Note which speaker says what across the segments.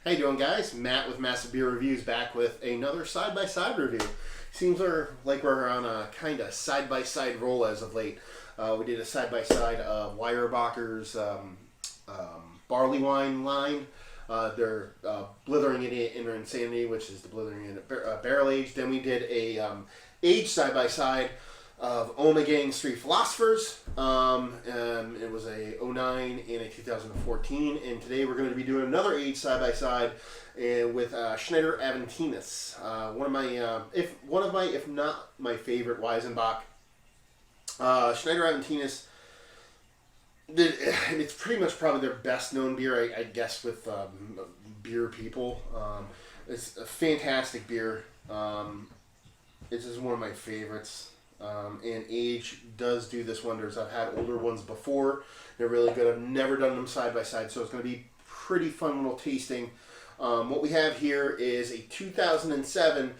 Speaker 1: How you doing, guys? Matt with Massive Beer Reviews back with another side-by-side review. Seems like we're on a kind of side-by-side roll as of late. We did a side-by-side of Weyerbacher's barley wine line. They're blithering it in Insanity, which is the blithering in barrel aged. Then we did a aged side-by-side of Omegang's Three Philosophers. It was a '09 and a 2014, and today we're going to be doing another age side-by-side with Schneider Aventinus. One of my, if not my favorite Weizenbock. Schneider Aventinus, it's pretty much probably their best known beer, I guess, with beer people. It's a fantastic beer. It's just one of my favorites. And age does do this wonders. I've had older ones before. They're really good. I've never done them side by side, so it's going to be pretty fun little tasting. What we have here is a 2007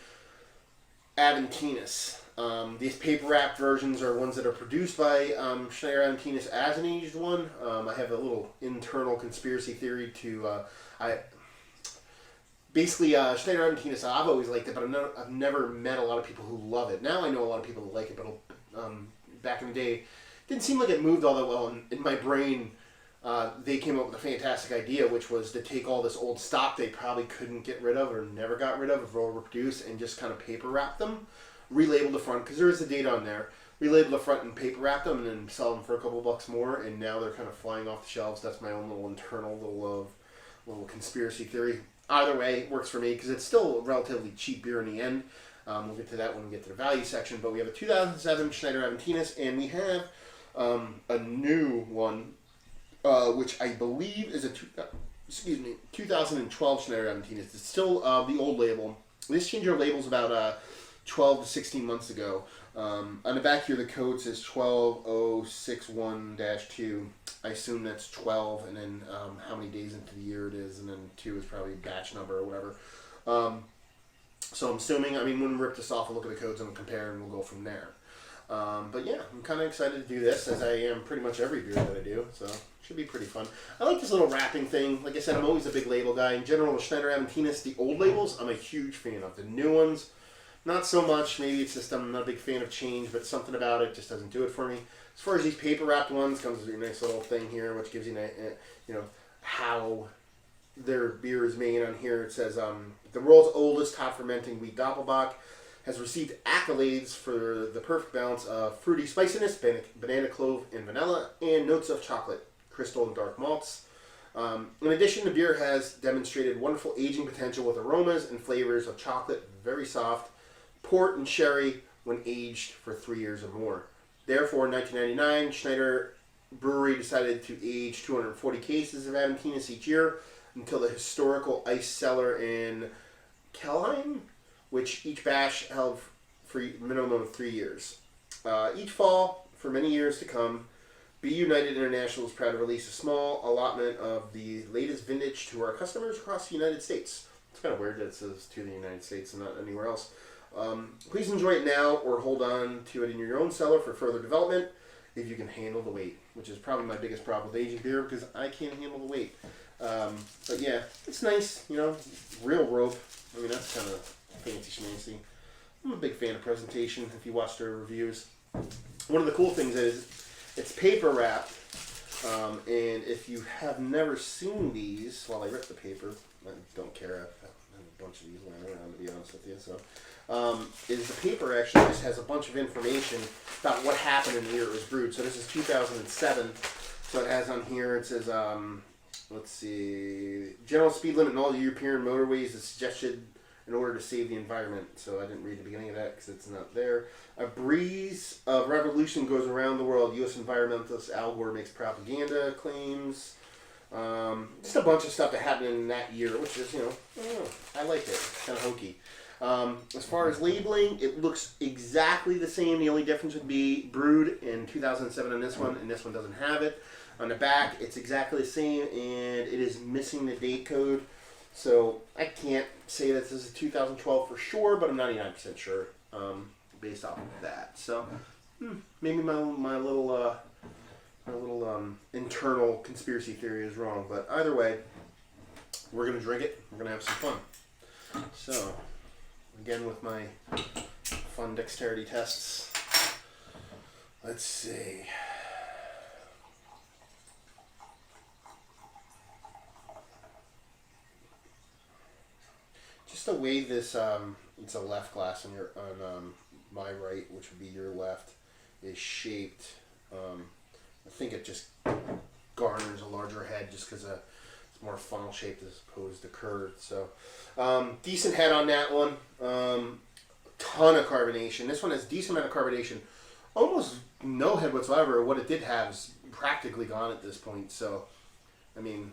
Speaker 1: Aventinus. These paper wrapped versions are ones that are produced by Schneider Aventinus as an aged one. I have a little internal conspiracy theory to basically, Schneider Weisses Aventinus, I've always liked it, but I've never met a lot of people who love it. Now I know a lot of people who like it, but back in the day, it didn't seem like it moved all that well. And in my brain, they came up with a fantastic idea, which was to take all this old stock they probably couldn't get rid of or never got rid of or overproduced and just kind of paper wrap them, relabel the front, because there is the date on there, relabel the front and paper wrap them and then sell them for a couple bucks more, and now they're kind of flying off the shelves. That's my own little internal little conspiracy theory. Either way, it works for me because it's still a relatively cheap beer in the end. We'll get to that when we get to the value section. But we have a 2007 Schneider Aventinus, and we have a new one, which I believe is a 2012 Schneider Aventinus. It's still the old label. This changed our labels about 12 to 16 months ago. On the back here, the code says 12061-2. I assume that's 12, and then how many days into the year it is, and then 2 is probably batch number or whatever. So I'm assuming, when we rip this off, we'll look at the codes and we'll compare, and we'll go from there. But yeah, I'm kind of excited to do this, as I am pretty much every beer that I do, so it should be pretty fun. I like this little wrapping thing. Like I said, I'm always a big label guy. In general, with Schneider Aventinus, the old labels, I'm a huge fan of. The new ones, not so much. Maybe it's just I'm not a big fan of change, but something about it just doesn't do it for me. As far as these paper wrapped ones, comes with a nice little thing here, which gives you how their beer is made. On here it says the world's oldest top fermenting wheat doppelbock has received accolades for the perfect balance of fruity spiciness, banana clove and vanilla, and notes of chocolate, crystal and dark malts. In addition, the beer has demonstrated wonderful aging potential with aromas and flavors of chocolate, very soft, port and sherry when aged for 3 years or more. Therefore, in 1999, Schneider Brewery decided to age 240 cases of Aventinus each year until the historical ice cellar in Kelheim, which each batch held for a minimum of 3 years. Each fall, for many years to come, Be United International is proud to release a small allotment of the latest vintage to our customers across the United States. It's kind of weird that it says to the United States and not anywhere else. Please enjoy it now or hold on to it in your own cellar for further development if you can handle the weight, which is probably my biggest problem with aging beer because I can't handle the weight. But yeah, it's nice, real rope. That's kind of fancy schmancy. I'm a big fan of presentation if you watch their reviews. One of the cool things is it's paper wrapped, and if you have never seen these, while I rip the paper, I don't care. I have a bunch of these lying around, to be honest with you. So, is the paper actually just has a bunch of information about what happened in the year it was brewed. So this is 2007. So it has on here, it says, let's see, general speed limit in all European motorways is suggested in order to save the environment. So I didn't read the beginning of that because it's not there. A breeze of revolution goes around the world. U.S. environmentalist Al Gore makes propaganda claims. Just a bunch of stuff that happened in that year, which is, I like it. It's kind of hokey. As far as labeling, it looks exactly the same. The only difference would be brewed in 2007 on this one, and this one doesn't have it. On the back, it's exactly the same, and it is missing the date code. So I can't say that this is 2012 for sure, but I'm 99% sure based off of that. So maybe my little internal conspiracy theory is wrong, but either way, we're going to drink it. We're going to have some fun. So, again with my fun dexterity tests. Let's see. Just the way this, it's a left glass on my right, which would be your left, is shaped. I think it just garners a larger head just because it's more funnel shaped as opposed to curved. So, decent head on that one. Ton of carbonation. This one has decent amount of carbonation. Almost no head whatsoever. What it did have is practically gone at this point. So, I mean,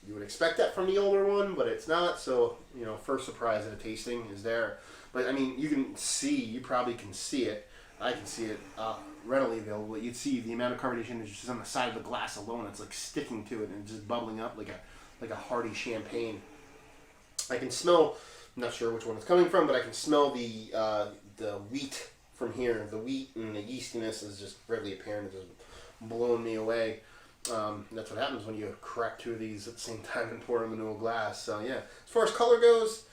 Speaker 1: you would expect that from the older one, but it's not. So, first surprise at a tasting is there. But, I mean, you probably can see it. I can see it readily available. You'd see the amount of carbonation is just on the side of the glass alone. It's like sticking to it and just bubbling up like a hearty champagne. I can smell, I'm not sure which one it's coming from, but I can smell the wheat from here. The wheat and the yeastiness is just readily apparent. It's just blowing me away. That's what happens when you crack two of these at the same time and pour them into a glass. So yeah, as far as color goes,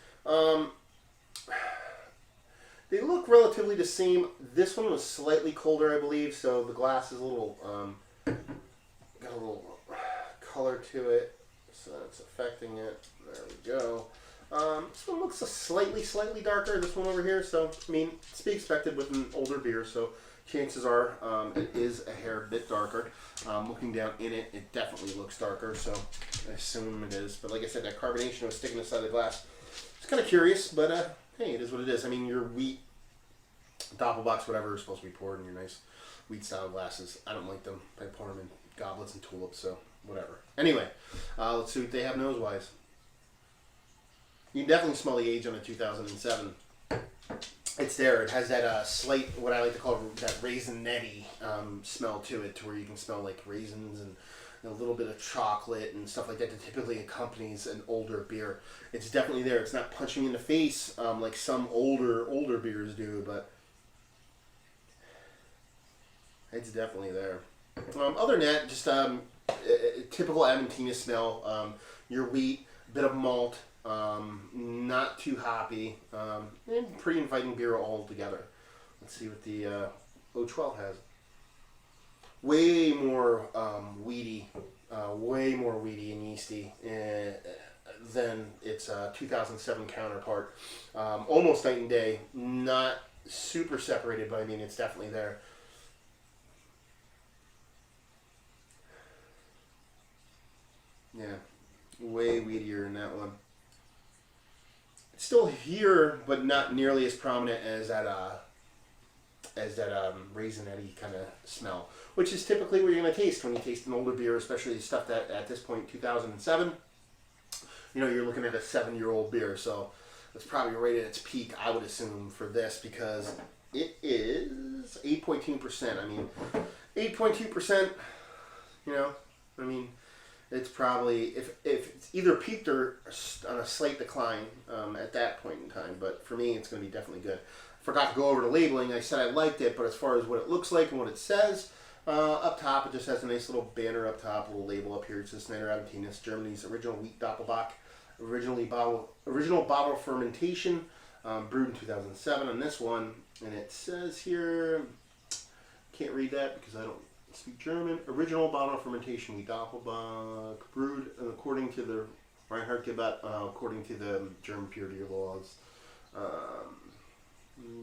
Speaker 1: they look relatively the same. This one was slightly colder, I believe, so the glass is a little, got a little color to it, so that's affecting it. There we go. This one looks slightly darker, this one over here, so, I mean, it's to be expected with an older beer, so chances are it is a hair bit darker. Looking down in it, it definitely looks darker, so I assume it is. But like I said, that carbonation was sticking inside the glass. It's kind of curious, but hey, it is what it is. I mean, your wheat Doppelbocks, whatever, is supposed to be poured in your nice wheat-style glasses. I don't like them. I pour them in goblets and tulips, so whatever. Anyway, let's see what they have nose-wise. You can definitely smell the age on a 2007. It's there. It has that slight, what I like to call that raisinette smell to it, to where you can smell like raisins and a little bit of chocolate and stuff like that typically accompanies an older beer. It's definitely there. It's not punching you in the face like some older beers do, but it's definitely there. Other than that, just a typical Aventinus smell. Your wheat, bit of malt, not too hoppy, and pretty inviting beer all together. Let's see what the 012 has. Way more weedy and yeasty than its 2007 counterpart. Almost night and day. Not super separated, but I mean it's definitely there. Yeah, way weedier in that one. It's still here, but not nearly as prominent as that raisinette kind of smell, which is typically what you're going to taste when you taste an older beer, especially stuff that at this point, 2007, you're looking at a 7-year-old beer, so it's probably right at its peak, I would assume, for this, because it is 8.2%. I mean, 8.2%, it's probably, if it's either peaked or on a slight decline at that point in time, but for me, it's going to be definitely good. Forgot to go over the labeling. I said I liked it, but as far as what it looks like and what it says, up top, it just has a nice little banner up top, a little label up here. It says Schneider Aventinus, Germany's original wheat Doppelbock, original bottle fermentation, brewed in 2007 on this one. And it says here, can't read that because I don't speak German. Original bottle fermentation wheat Doppelbock, brewed according to the Reinhard Gebot, according to the German purity laws.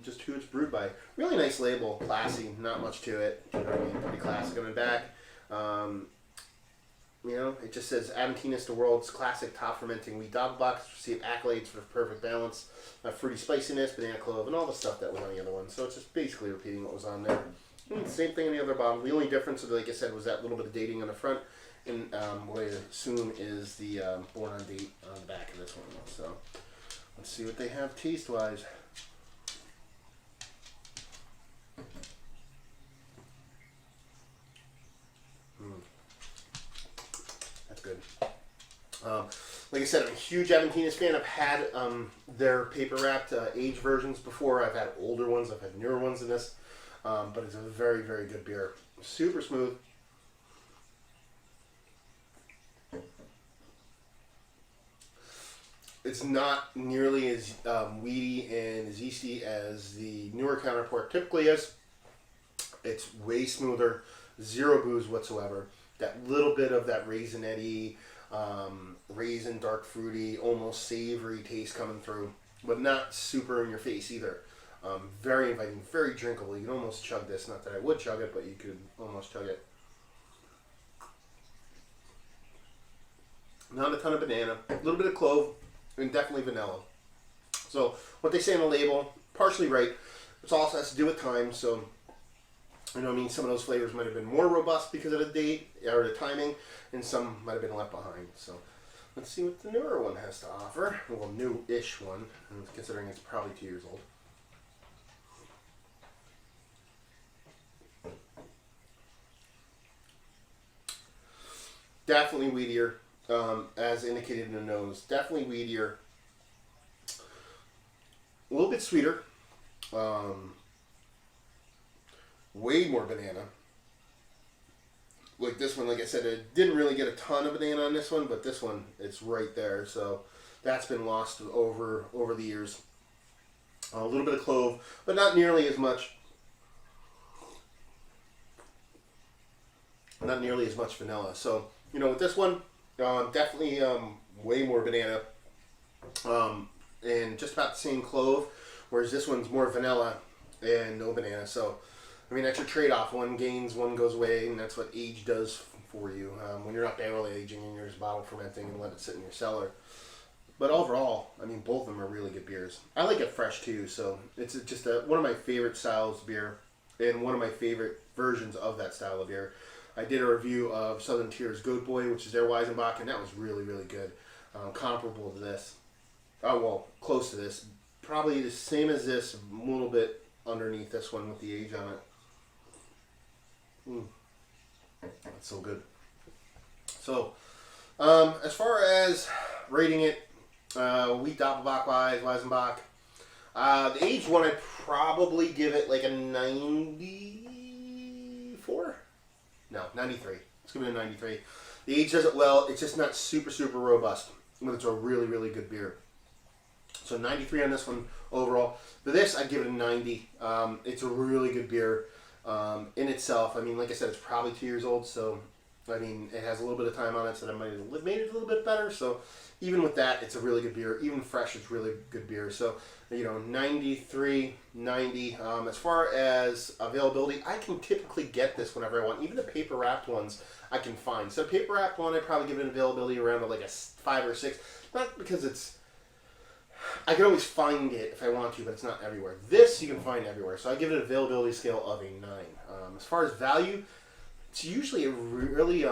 Speaker 1: Just who it's brewed by. Really nice label, classy, not much to it. Pretty classic on the back. It just says Aventinus, the world's classic top fermenting wheat Doppelbocks, received accolades for perfect balance, fruity spiciness, banana clove, and all the stuff that was on the other one. So it's just basically repeating what was on there. Same thing in the other bottle. The only difference, like I said, was that little bit of dating on the front, and what I assume is the born on date on the back of this one. So let's see what they have taste-wise. That's good. Like I said, I'm a huge Aventinus fan. I've had their paper-wrapped aged versions before. I've had older ones. I've had newer ones in this. But it's a very, very good beer. Super smooth. It's not nearly as weedy and as yeasty as the newer counterpart typically is. It's way smoother, zero booze whatsoever. That little bit of that raisinette-y, raisin, dark fruity, almost savory taste coming through, but not super in your face either. Very inviting, very drinkable. You can almost chug this. Not that I would chug it, but you could almost chug it. Not a ton of banana, a little bit of clove, and definitely vanilla. So what they say on the label, partially right. It also has to do with time. So, you know what I mean, some of those flavors might have been more robust because of the date or the timing, and some might have been left behind. So let's see what the newer one has to offer. Well, new-ish one, considering it's probably 2 years old. Definitely weedier, as indicated in the nose. Definitely weedier. A little bit sweeter. Way more banana. Like this one, like I said, it didn't really get a ton of banana on this one, but this one, it's right there. So that's been lost over the years. A little bit of clove, but not nearly as much. Not nearly as much vanilla. So, you know, with this one, definitely way more banana, and just about the same clove, whereas this one's more vanilla and no banana. So, I mean, that's your trade-off. One gains, one goes away, and that's what age does for you when you're not barrel aging and you're just bottle fermenting and let it sit in your cellar. But overall, I mean, both of them are really good beers. I like it fresh too, so it's just one of my favorite styles of beer and one of my favorite versions of that style of beer. I did a review of Southern Tier's Goat Boy, which is their Weizenbock, and that was really, really good. Comparable to this. Oh, well, close to this. Probably the same as this, a little bit underneath this one with the age on it. That's so good. So, as far as rating it, wheat doppelbock wise, Weizenbock, the aged one, I'd probably give it like a 94? No, 93. Let's give it a 93. The age does it well. It's just not super, super robust, but it's a really, really good beer. So 93 on this one overall. For this, I'd give it a 90. It's a really good beer in itself. I mean, like I said, it's probably 2 years old, so I mean, it has a little bit of time on it, so that might have made it a little bit better. So even with that, it's a really good beer. Even fresh, it's really good beer. So, you know, 93, 90. As far as availability, I can typically get this whenever I want. Even the paper wrapped ones, I can find. So paper wrapped one, I'd probably give it an availability around like a 5 or 6. Not because it's, I can always find it if I want to, but it's not everywhere. This you can find everywhere. So I give it an availability scale of a 9. As far as value, it's usually a really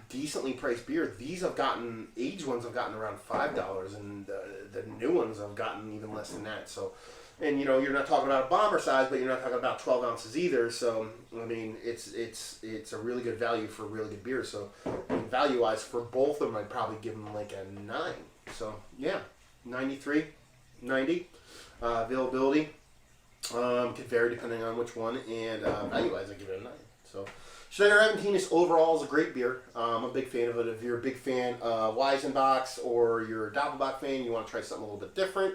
Speaker 1: decently priced beer. These have gotten, aged ones have gotten around $5, and the new ones have gotten even less than that. So, and you know, you're not talking about a bomber size, but you're not talking about 12 ounces either. So, I mean, it's a really good value for a really good beer. So, I mean, value wise for both of them, I'd probably give them like a 9. So, yeah, 93, 90. Availability could vary depending on which one, and value wise, I give it a 9. So, Schneider Aventinus overall is a great beer. I'm a big fan of it. If you're a big fan of Weizenbocks or you're a Doppelbock fan, you want to try something a little bit different,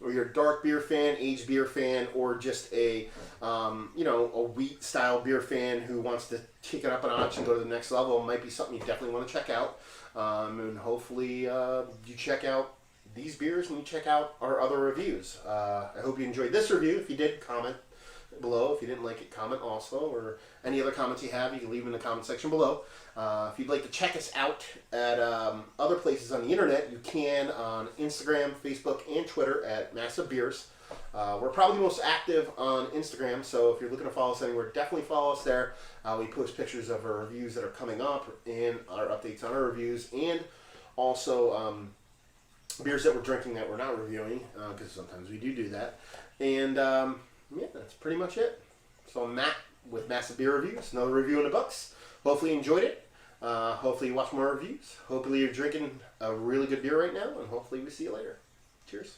Speaker 1: or you're a dark beer fan, aged beer fan, or just a you know, a wheat style beer fan who wants to kick it up a notch and go to the next level, it might be something you definitely want to check out. And hopefully you check out these beers and you check out our other reviews. I hope you enjoyed this review. If you did, comment below. If you didn't like it, comment also, or any other comments you have, you can leave them in the comment section below. If you'd like to check us out at other places on the internet, you can on Instagram, Facebook, and Twitter at Massive Beers. We're probably most active on Instagram, so if you're looking to follow us anywhere, definitely follow us there. We post pictures of our reviews that are coming up and our updates on our reviews, and also beers that we're drinking that we're not reviewing, because sometimes we do that. And yeah, that's pretty much it. So I'm Matt with Massive Beer Reviews, another review in the books. Hopefully you enjoyed it. Hopefully you watch more reviews. Hopefully you're drinking a really good beer right now, and hopefully we see you later. Cheers.